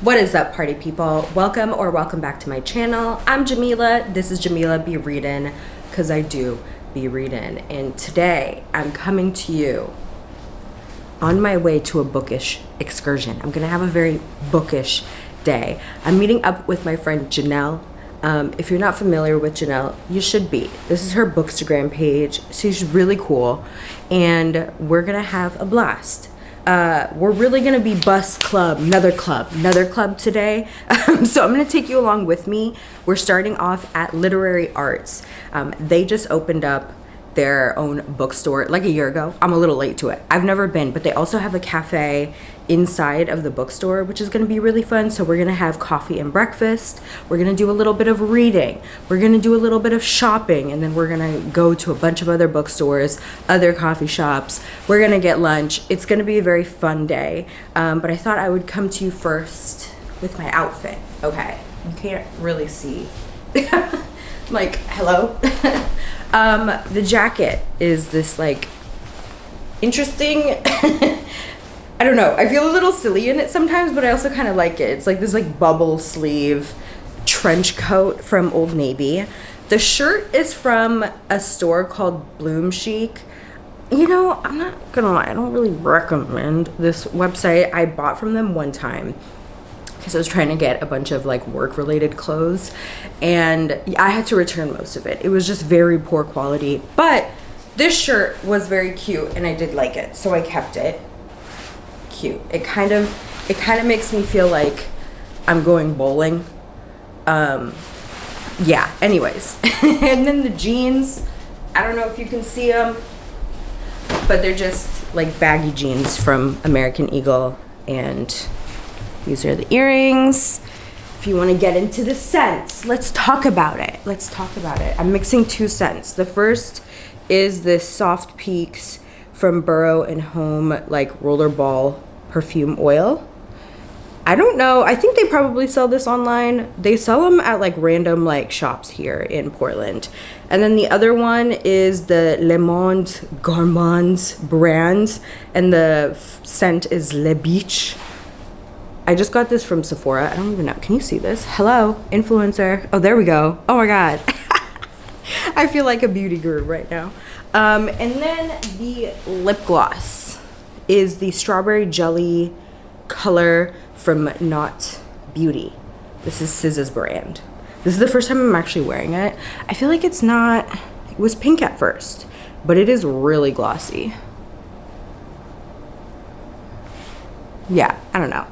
What is up, party people? Welcome back to my channel. I'm Jamila. This is JemilaBeReadin, because I do be reading. And today I'm coming to you on my way to a bookish excursion. I'm gonna have a very bookish day. I'm meeting up with my friend Janelle. If you're not familiar with Janelle, you should be. This is her Bookstagram page. She's really cool, and we're gonna have a blast. We're really gonna be another club today. So I'm gonna take you along with me. We're starting off at Literary Arts. They just opened up their own bookstore like a year ago. I'm a little late to it. I've never been, but they also have a cafe inside of the bookstore, which is gonna be really fun. So we're gonna have coffee and breakfast. We're gonna do a little bit of reading. We're gonna do a little bit of shopping, and then we're gonna go to a bunch of other bookstores, other coffee shops. We're gonna get lunch. It's gonna be a very fun day. But I thought I would come to you first with my outfit. Okay, you can't really see. Like, hello? The jacket is this like interesting, I don't know, I feel a little silly in it sometimes, but I also kind of like it. It's like this like bubble sleeve trench coat from Old Navy. The shirt is from a store called Bloom Chic. You know, I'm not gonna lie, I don't really recommend this website. I bought from them one time because I was trying to get a bunch of like work related clothes, and I had to return most of it. It was just very poor quality, but this shirt was very cute and I did like it, so I kept it. Cute. It kind of makes me feel like I'm going bowling. Yeah, anyways. And then the jeans, I don't know if you can see them, but they're just like baggy jeans from American Eagle, and these are the earrings. If you want to get into the scents, let's talk about it. I'm mixing two scents. The first is this Soft Peaks from Burrow and Home, like rollerball perfume oil. I don't know. I think they probably sell this online. They sell them at like random like shops here in Portland. And then the other one is the Le Monde Gourmands brand, and the scent is Le Beach. I just got this from Sephora. I don't even know. Can you see this? Hello, influencer. Oh, there we go. Oh my God. I feel like a beauty guru right now. And then the lip gloss is the Strawberry Jelly color from Not Beauty. This is SZA's brand. This is the first time I'm actually wearing it. I feel like it was pink at first, but it is really glossy. Yeah, I don't know.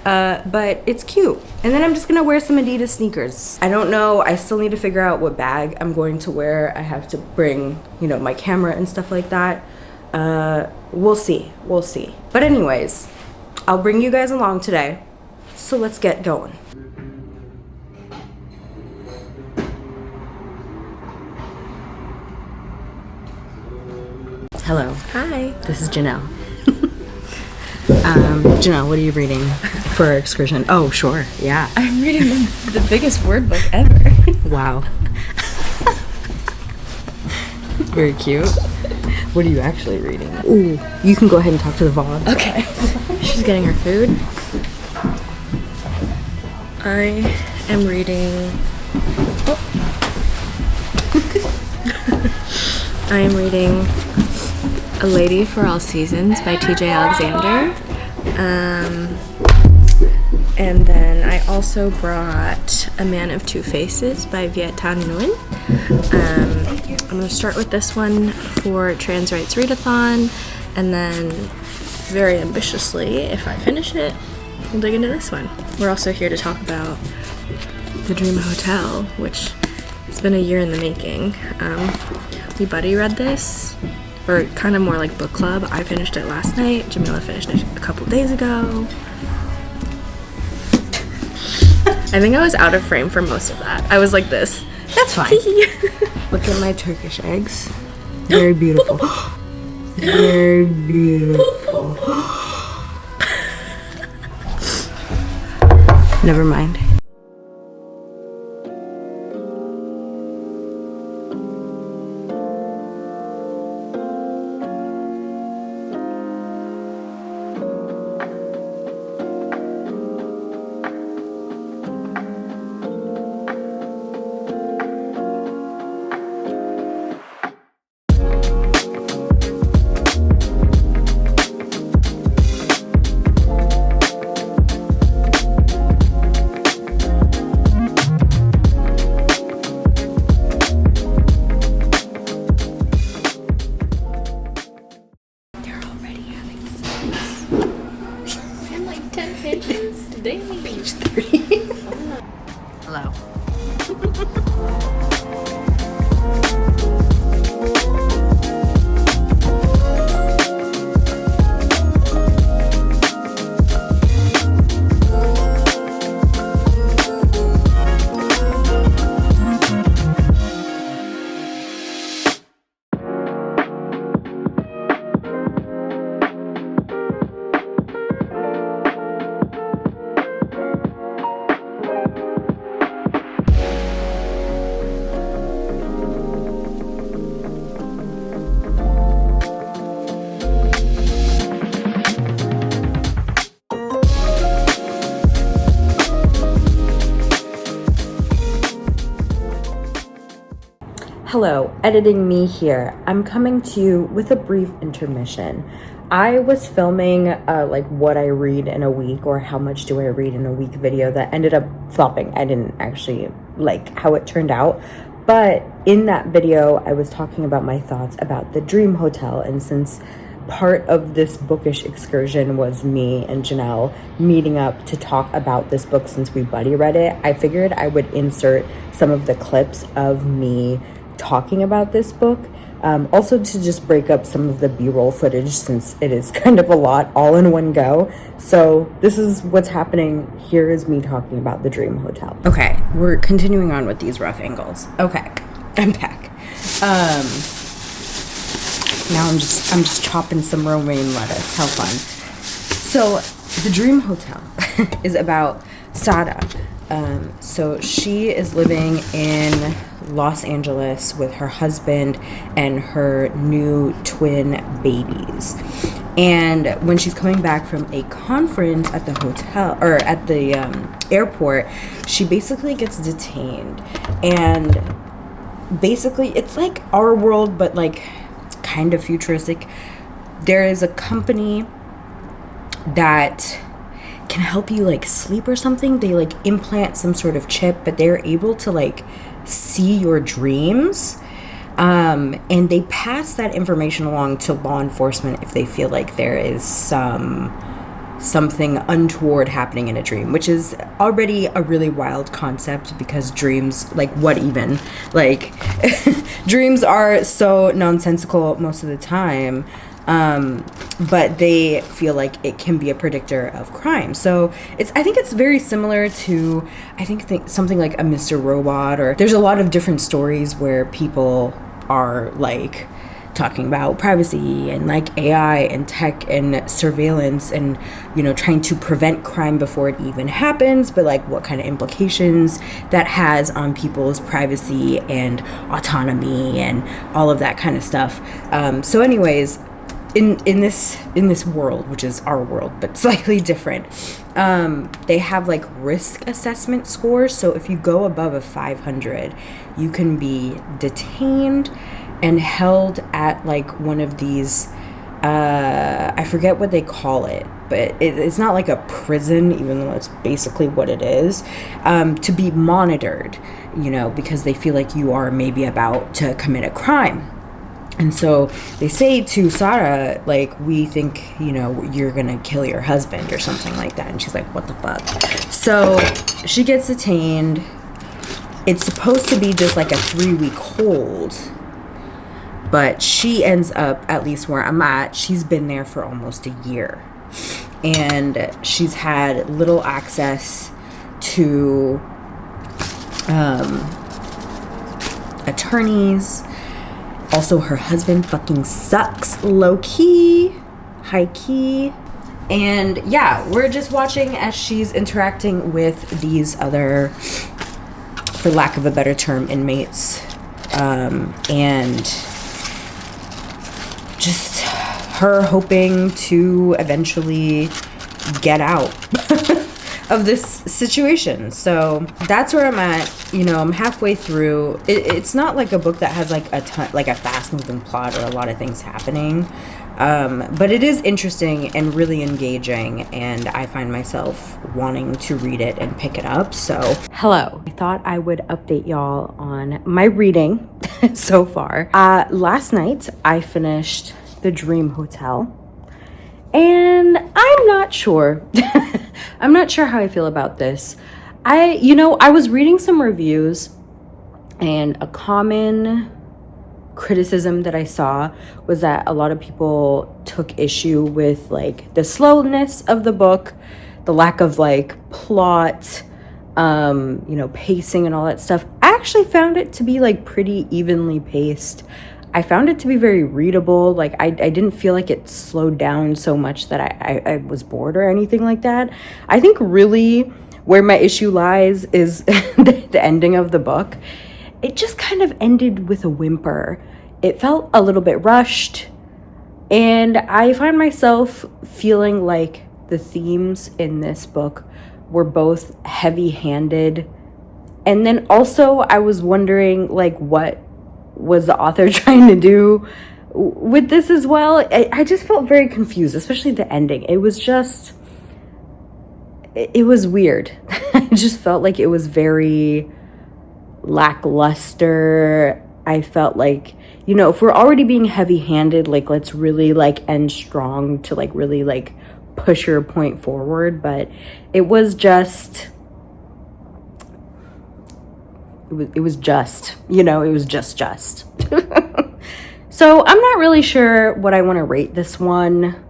But it's cute. And then I'm just gonna wear some Adidas sneakers. I don't know, I still need to figure out what bag I'm going to wear. I have to bring, you know, my camera and stuff like that. We'll see. But anyways, I'll bring you guys along today. So let's get going. Hello. Hi. This is Janelle. Janelle, what are you reading for our excursion? Oh, sure, yeah. I'm reading the biggest word book ever. Wow. Very cute. What are you actually reading? Ooh, you can go ahead and talk to the vlog. Okay. She's getting her food. I am reading... Oh. I am reading A Lady for All Seasons by TJ Alexander. And then I also brought A Man of Two Faces by Viet Thanh Nguyen. I'm going to start with this one for Trans Rights Readathon, and then very ambitiously, if I finish it, we'll dig into this one. We're also here to talk about The Dream Hotel, which has been a year in the making. We buddy read this, or kind of more like book club. I finished it last night. Jamila finished it a couple days ago. I think I was out of frame for most of that. I was like this. That's fine. Look at my Turkish eggs. Very beautiful. Very beautiful. Never mind. Today. Page 3. Hello. Hello, editing me here. I'm coming to you with a brief intermission. I was filming like what I read in a week or how much do I read in a week video that ended up flopping. I didn't actually like how it turned out. But in that video, I was talking about my thoughts about the Dream Hotel. And since part of this bookish excursion was me and Janelle meeting up to talk about this book since we buddy read it, I figured I would insert some of the clips of me talking about this book, also to just break up some of the b-roll footage since it is kind of a lot all in one go. So this is what's happening. Here is me talking about the Dream Hotel. Okay, we're continuing on with these rough angles. Okay, I'm back. Now I'm just chopping some romaine lettuce. How fun. So the Dream Hotel is about Sada. So she is living in Los Angeles with her husband and her new twin babies. And when she's coming back from a conference at the hotel or at the airport, she basically gets detained. And basically it's like our world, but like kind of futuristic. There is a company that can help you like sleep or something. They like implant some sort of chip, but they're able to like see your dreams, and they pass that information along to law enforcement if they feel like there is something untoward happening in a dream, which is already a really wild concept because dreams, like what even, like dreams are so nonsensical most of the time. But they feel like it can be a predictor of crime. So I think it's very similar to, something like a Mr. Robot, or there's a lot of different stories where people are like talking about privacy and like AI and tech and surveillance and, you know, trying to prevent crime before it even happens, but like what kind of implications that has on people's privacy and autonomy and all of that kind of stuff. So anyways, in this world, which is our world but slightly different, they have like risk assessment scores. So if you go above a 500, you can be detained and held at like one of these, I forget what they call it, but it's not like a prison, even though it's basically what it is, to be monitored, you know, because they feel like you are maybe about to commit a crime. And so they say to Sarah, like, we think, you know, you're gonna kill your husband or something like that. And she's like, what the fuck? So she gets detained. It's supposed to be just like a 3-week hold, but she ends up, at least where I'm at, she's been there for almost a year. And she's had little access to attorneys. Also, her husband fucking sucks, low-key, high-key. And yeah, we're just watching as she's interacting with these other, for lack of a better term, inmates. And just her hoping to eventually get out of this situation. So that's where I'm at. You know, I'm halfway through. It's not like a book that has like a ton, like a fast moving plot or a lot of things happening, but it is interesting and really engaging, and I find myself wanting to read it and pick it up. So hello, I thought I would update y'all on my reading so far. Last night I finished The Dream Hotel, And I'm not sure. I'm not sure how I feel about this. I was reading some reviews, and a common criticism that I saw was that a lot of people took issue with like the slowness of the book, the lack of like plot, pacing and all that stuff. I actually found it to be like pretty evenly paced. I found it to be very readable. Like I didn't feel like it slowed down so much that I was bored or anything like that. I think really where my issue lies is the ending of the book. It just kind of ended with a whimper. It felt a little bit rushed, and I find myself feeling like the themes in this book were both heavy-handed, and then also I was wondering like what was the author trying to do with this as well. I just felt very confused, especially the ending. It was weird. I just felt like it was very lackluster. I felt like, if we're already being heavy-handed, like let's really like end strong to like really like push your point forward. But it was just it was just so I'm not really sure what I want to rate this one.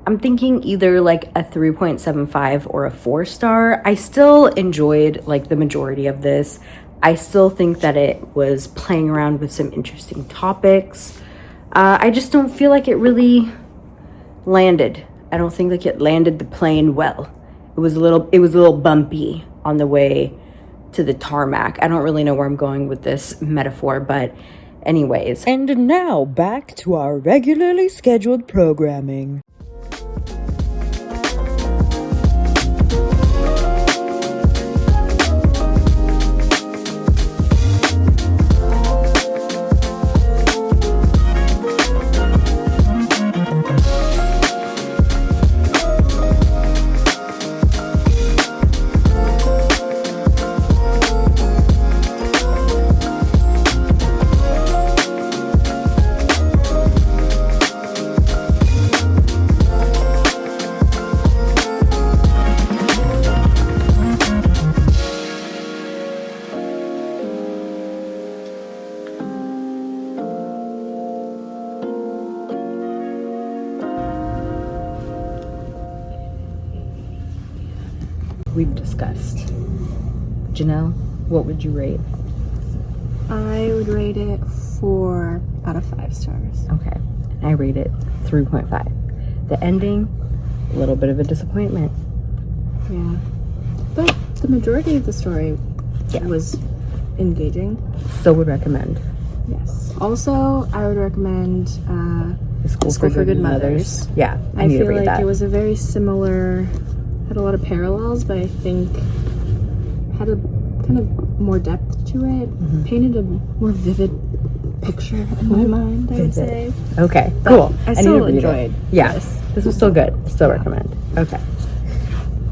I'm thinking either like a 3.75 or a 4-star. I still enjoyed like the majority of this. I still think that it was playing around with some interesting topics. I just don't feel like it really landed. I don't think like it landed the plane well. It was a little bumpy on the way to the tarmac. I don't really know where I'm going with this metaphor, but anyways. And now back to our regularly scheduled programming. We've discussed. Janelle, what would you rate? I would rate it 4 out of 5 stars. Okay, and I rate it 3.5. The ending, a little bit of a disappointment. Yeah, but the majority of the story was engaging. Still would recommend. Yes. Also, I would recommend The School for Good Mothers. Yeah, I feel like it was a very similar, had a lot of parallels, but I think had a kind of more depth to it, painted a more vivid picture in my mind, I would say. Okay, But cool. I still enjoyed This was still good. Still recommend. Okay.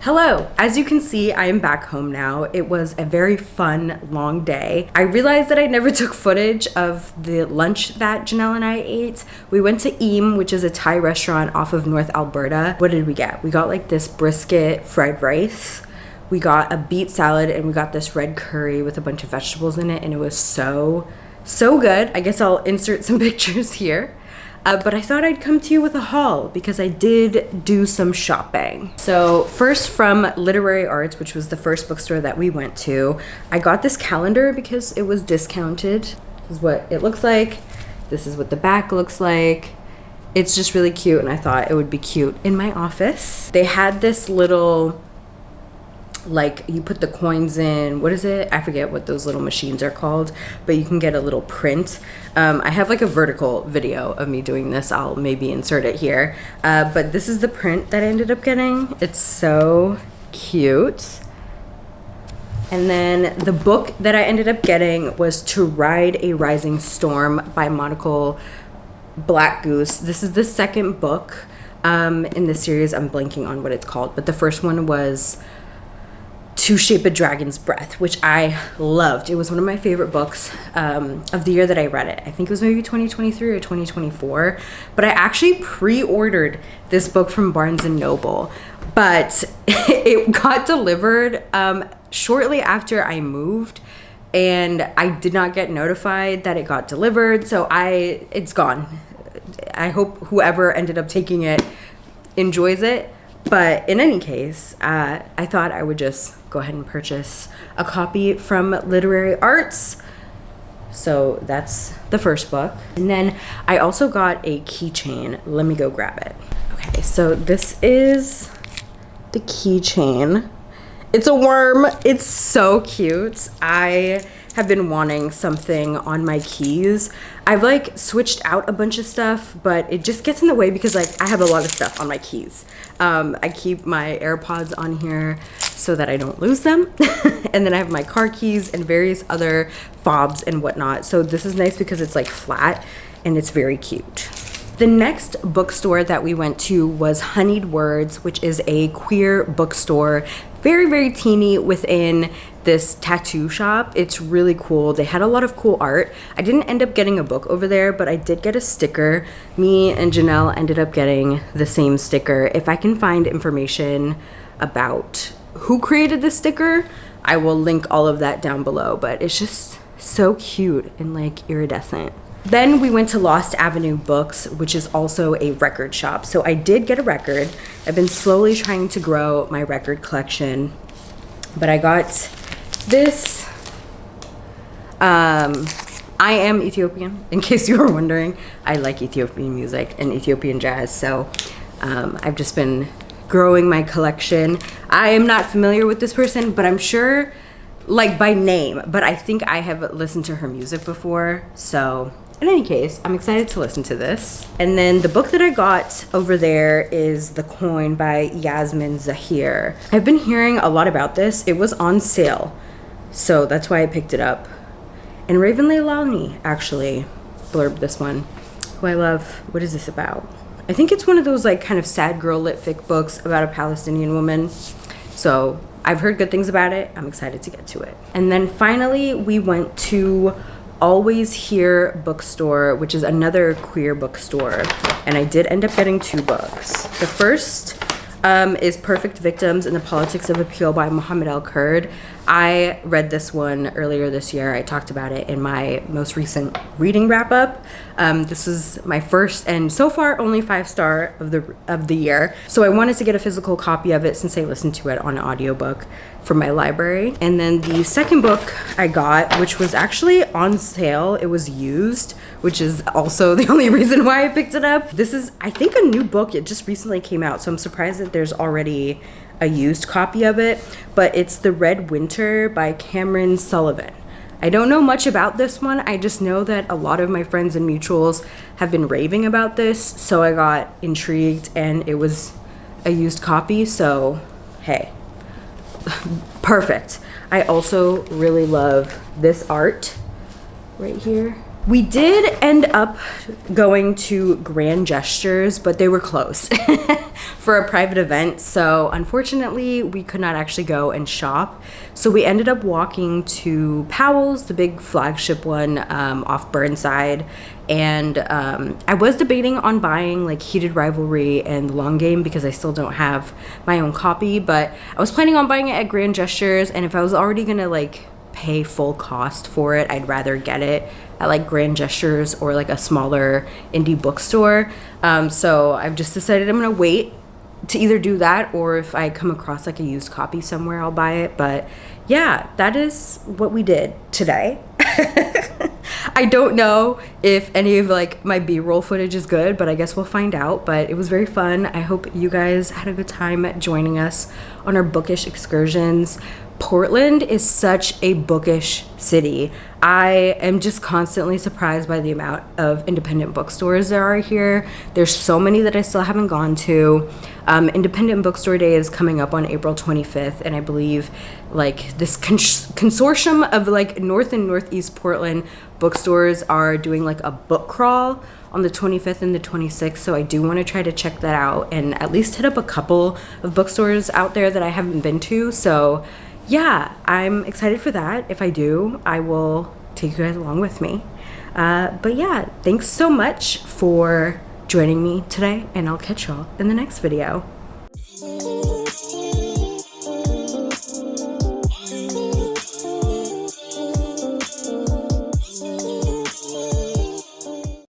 Hello, as you can see, I am back home now. It was a very fun, long day. I realized that I never took footage of the lunch that Janelle and I ate. We went to Eam, which is a Thai restaurant off of North Alberta. What did we get? We got like this brisket fried rice. We got a beet salad, and we got this red curry with a bunch of vegetables in it, and it was so good. I guess I'll insert some pictures here. But I thought I'd come to you with a haul because I did do some shopping. So first, from Literary Arts, which was the first bookstore that we went to, I got this calendar because it was discounted. This is what it looks like. This is what the back looks like. It's just really cute, and I thought it would be cute in my office. They had this little, like, you put the coins in, what is it? I forget what those little machines are called, but you can get a little print. I have like a vertical video of me doing this. I'll maybe insert it here. But this is the print that I ended up getting. It's so cute. And then the book that I ended up getting was To Ride a Rising Storm by Monocle Black Goose. This is the second book in the series. I'm blanking on what it's called, but the first one was To Shape a Dragon's Breath, which I loved. It was one of my favorite books of the year that I read it. I think it was maybe 2023 or 2024, but I actually pre-ordered this book from Barnes & Noble, but it got delivered shortly after I moved, and I did not get notified that it got delivered, so it's gone. I hope whoever ended up taking it enjoys it. But in any case, I thought I would just go ahead and purchase a copy from Literary Arts. So that's the first book. And then I also got a keychain. Let me go grab it. Okay, so this is the keychain. It's a worm. It's so cute. I have been wanting something on my keys. I've like switched out a bunch of stuff, but it just gets in the way because like I have a lot of stuff on my keys. I keep my AirPods on here so that I don't lose them. And then I have my car keys and various other fobs and whatnot. So this is nice because it's like flat and it's very cute. The next bookstore that we went to was Honeyed Words, which is a queer bookstore, very, very teeny within this tattoo shop. It's really cool. They had a lot of cool art. I didn't end up getting a book over there, but I did get a sticker. Me and Janelle ended up getting the same sticker. If I can find information about who created the sticker, I will link all of that down below, but it's just so cute and like iridescent. Then we went to Lost Avenue Books, which is also a record shop. So I did get a record. I've been slowly trying to grow my record collection, but I got this. I am Ethiopian, in case you were wondering. I like Ethiopian music and Ethiopian jazz, so I've just been growing my collection. I am not familiar with this person, but I'm sure, like by name, but I think I have listened to her music before, so in any case, I'm excited to listen to this. And then the book that I got over there is The Coin by Yasmin Zahir. I've been hearing a lot about this. It was on sale, so that's why I picked it up. And Raven Leilani actually blurbed this one, who I love. What is this about? I think it's one of those like kind of sad girl lit fic books about a Palestinian woman. So I've heard good things about it. I'm excited to get to it. And then finally, we went to Always Here Bookstore, which is another queer bookstore, and I did end up getting 2 books. The first is Perfect Victims in the Politics of Appeal by Mohammed El Kurd. I read this one earlier this year. I talked about it in my most recent reading wrap up. This is my first and so far only 5-star of the year. So I wanted to get a physical copy of it since I listened to it on audiobook from my library. And then the second book I got, which was actually on sale, it was used, which is also the only reason why I picked it up. This is, I think, a new book. It just recently came out, so I'm surprised that there's already a used copy of it, but it's The Red Winter by Cameron Sullivan. I don't know much about this one. I just know that a lot of my friends and mutuals have been raving about this, so I got intrigued, and it was a used copy, so hey, perfect. I also really love this art right here. We did end up going to Grand Gestures, but they were closed for a private event. So unfortunately, we could not actually go and shop. So we ended up walking to Powell's, the big flagship one off Burnside. And I was debating on buying like Heated Rivalry and Long Game because I still don't have my own copy. But I was planning on buying it at Grand Gestures. And if I was already gonna like pay full cost for it, I'd rather get it at like Grand Gestures or like a smaller indie bookstore. So I've just decided I'm gonna wait to either do that, or if I come across like a used copy somewhere, I'll buy it. But yeah, that is what we did today. I don't know if any of like my B-roll footage is good, but I guess we'll find out. But it was very fun. I hope you guys had a good time joining us on our bookish excursions. Portland is such a bookish city. I am just constantly surprised by the amount of independent bookstores there are here. There's so many that I still haven't gone to. Independent Bookstore Day is coming up on April 25th, and I believe like this consortium of like North and Northeast Portland bookstores are doing like a book crawl on the 25th and the 26th, so I do want to try to check that out and at least hit up a couple of bookstores out there that I haven't been to. So yeah, I'm excited for that. If I do, I will take you guys along with me. But yeah, thanks so much for joining me today, and I'll catch y'all in the next video.